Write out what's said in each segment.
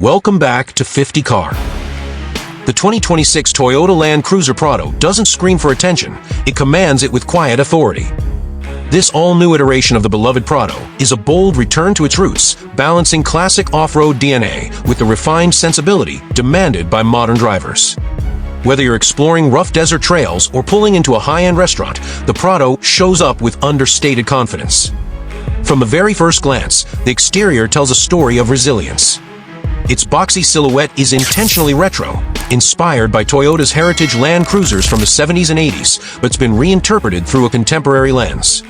Welcome back to 50 Car. The 2026 Toyota Land Cruiser Prado doesn't scream for attention, it commands it with quiet authority. This all-new iteration of the beloved Prado is a bold return to its roots, balancing classic off-road DNA with the refined sensibility demanded by modern drivers. Whether you're exploring rough desert trails or pulling into a high-end restaurant, the Prado shows up with understated confidence. From the very first glance, the exterior tells a story of resilience. Its boxy silhouette is intentionally retro, inspired by Toyota's heritage Land Cruisers from the 70s and 80s, but it's been reinterpreted through a contemporary lens.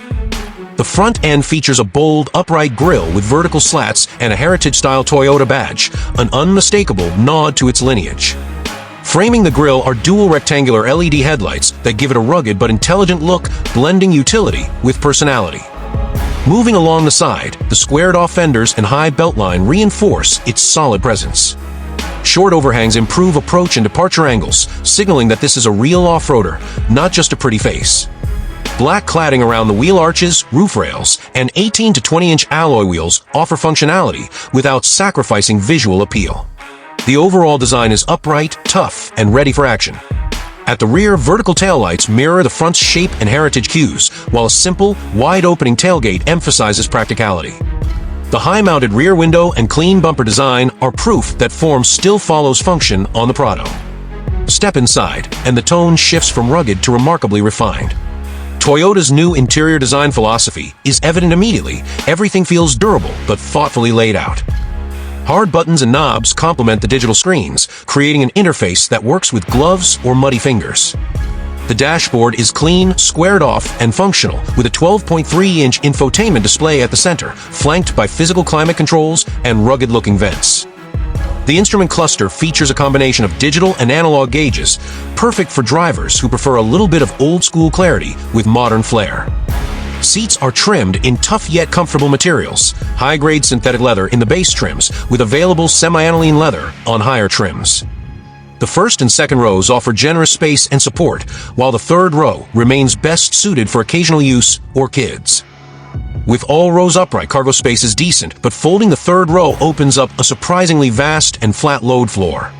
The front end features a bold, upright grille with vertical slats and a heritage-style Toyota badge, an unmistakable nod to its lineage. Framing the grille are dual rectangular LED headlights that give it a rugged but intelligent look, blending utility with personality. Moving along the side, the squared-off fenders and high beltline reinforce its solid presence. Short overhangs improve approach and departure angles, signaling that this is a real off-roader, not just a pretty face. Black cladding around the wheel arches, roof rails, and 18 to 20-inch alloy wheels offer functionality without sacrificing visual appeal. The overall design is upright, tough, and ready for action. At the rear, vertical taillights mirror the front's shape and heritage cues, while a simple, wide-opening tailgate emphasizes practicality. The high-mounted rear window and clean bumper design are proof that form still follows function on the Prado. Step inside, and the tone shifts from rugged to remarkably refined. Toyota's new interior design philosophy is evident immediately. Everything feels durable, but thoughtfully laid out. Hard buttons and knobs complement the digital screens, creating an interface that works with gloves or muddy fingers. The dashboard is clean, squared off, and functional, with a 12.3-inch infotainment display at the center, flanked by physical climate controls and rugged-looking vents. The instrument cluster features a combination of digital and analog gauges, perfect for drivers who prefer a little bit of old-school clarity with modern flair. Seats are trimmed in tough yet comfortable materials, high-grade synthetic leather in the base trims, with available semi-aniline leather on higher trims. The first and second rows offer generous space and support, while the third row remains best suited for occasional use or kids. With all rows upright, cargo space is decent, but folding the third row opens up a surprisingly vast and flat load floor.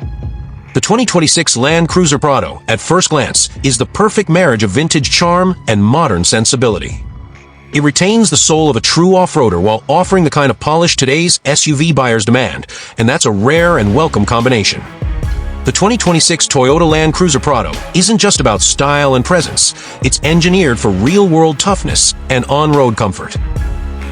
The 2026 Land Cruiser Prado, at first glance, is the perfect marriage of vintage charm and modern sensibility. It retains the soul of a true off-roader while offering the kind of polish today's SUV buyers demand, and that's a rare and welcome combination. The 2026 Toyota Land Cruiser Prado isn't just about style and presence, it's engineered for real-world toughness and on-road comfort.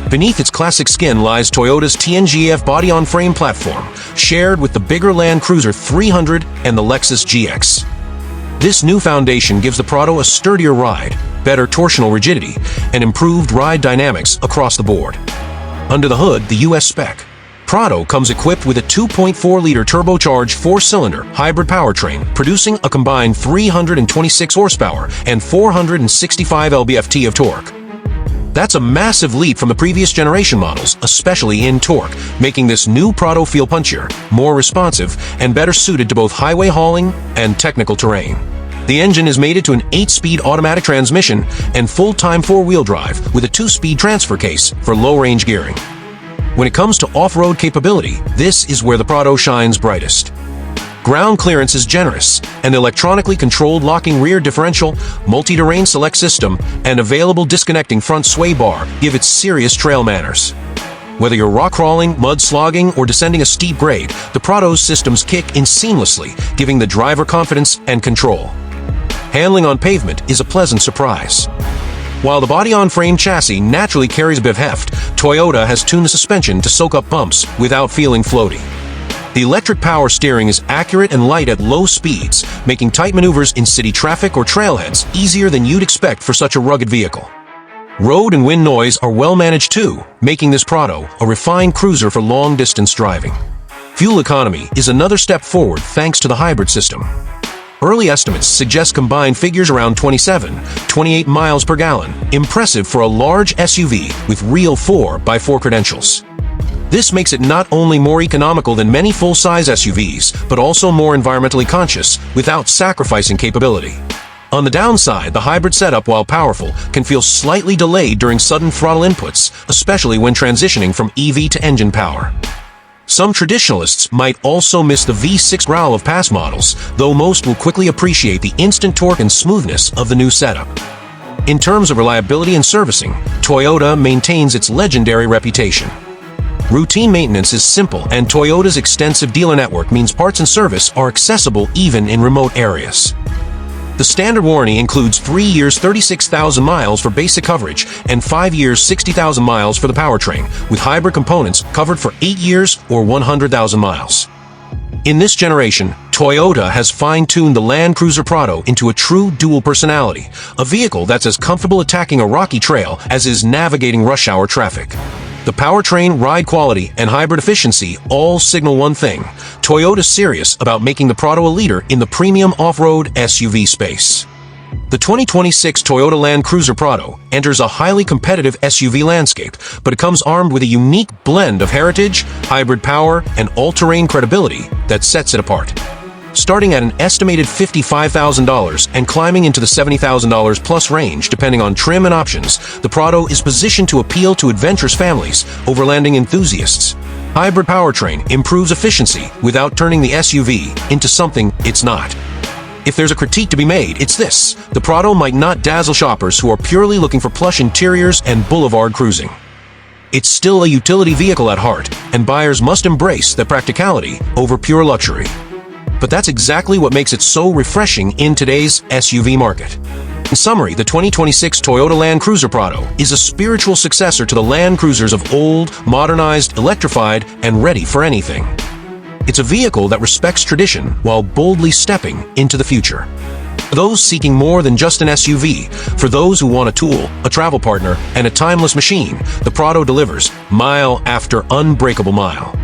Beneath its classic skin lies Toyota's TNGF body-on-frame platform, shared with the bigger Land Cruiser 300 and the Lexus GX. This new foundation gives the Prado a sturdier ride, better torsional rigidity, and improved ride dynamics across the board. Under the hood, the US spec. Prado comes equipped with a 2.4-liter turbocharged four-cylinder hybrid powertrain, producing a combined 326 horsepower and 465 lb-ft of torque. That's a massive leap from the previous generation models, especially in torque, making this new Prado feel punchier, more responsive, and better suited to both highway hauling and technical terrain. The engine is mated to an 8-speed automatic transmission and full-time 4-wheel drive with a 2-speed transfer case for low-range gearing. When it comes to off-road capability, this is where the Prado shines brightest. Ground clearance is generous, and the electronically controlled locking rear differential, multi-terrain select system, and available disconnecting front sway bar give it serious trail manners. Whether you're rock crawling, mud slogging, or descending a steep grade, the Prado's systems kick in seamlessly, giving the driver confidence and control. Handling on pavement is a pleasant surprise. While the body-on-frame chassis naturally carries a bit of heft, Toyota has tuned the suspension to soak up bumps without feeling floaty. The electric power steering is accurate and light at low speeds, making tight maneuvers in city traffic or trailheads easier than you'd expect for such a rugged vehicle. Road and wind noise are well managed too, making this Prado a refined cruiser for long-distance driving. Fuel economy is another step forward thanks to the hybrid system. Early estimates suggest combined figures around 28 miles per gallon, impressive for a large SUV with real 4x4 credentials. This makes it not only more economical than many full-size SUVs, but also more environmentally conscious without sacrificing capability. On the downside, the hybrid setup, while powerful, can feel slightly delayed during sudden throttle inputs, especially when transitioning from EV to engine power. Some traditionalists might also miss the V6 growl of past models, though most will quickly appreciate the instant torque and smoothness of the new setup. In terms of reliability and servicing, Toyota maintains its legendary reputation. Routine maintenance is simple, and Toyota's extensive dealer network means parts and service are accessible even in remote areas. The standard warranty includes 3 years 36,000 miles for basic coverage and 5 years 60,000 miles for the powertrain, with hybrid components covered for 8 years or 100,000 miles. In this generation, Toyota has fine-tuned the Land Cruiser Prado into a true dual personality, a vehicle that's as comfortable attacking a rocky trail as is navigating rush hour traffic. The powertrain, ride quality, and hybrid efficiency all signal one thing: Toyota's serious about making the Prado a leader in the premium off-road SUV space. The 2026 Toyota Land Cruiser Prado enters a highly competitive SUV landscape, but it comes armed with a unique blend of heritage, hybrid power, and all-terrain credibility that sets it apart. Starting at an estimated $55,000 and climbing into the $70,000 plus range depending on trim and options, the Prado is positioned to appeal to adventurous families, overlanding enthusiasts. Hybrid powertrain improves efficiency without turning the SUV into something it's not. If there's a critique to be made, it's this: the Prado might not dazzle shoppers who are purely looking for plush interiors and boulevard cruising. It's still a utility vehicle at heart, and buyers must embrace the practicality over pure luxury. But that's exactly what makes it so refreshing in today's SUV market. In summary, the 2026 Toyota Land Cruiser Prado is a spiritual successor to the Land Cruisers of old, modernized, electrified, and ready for anything. It's a vehicle that respects tradition while boldly stepping into the future. For those seeking more than just an SUV, for those who want a tool, a travel partner, and a timeless machine, the Prado delivers mile after unbreakable mile.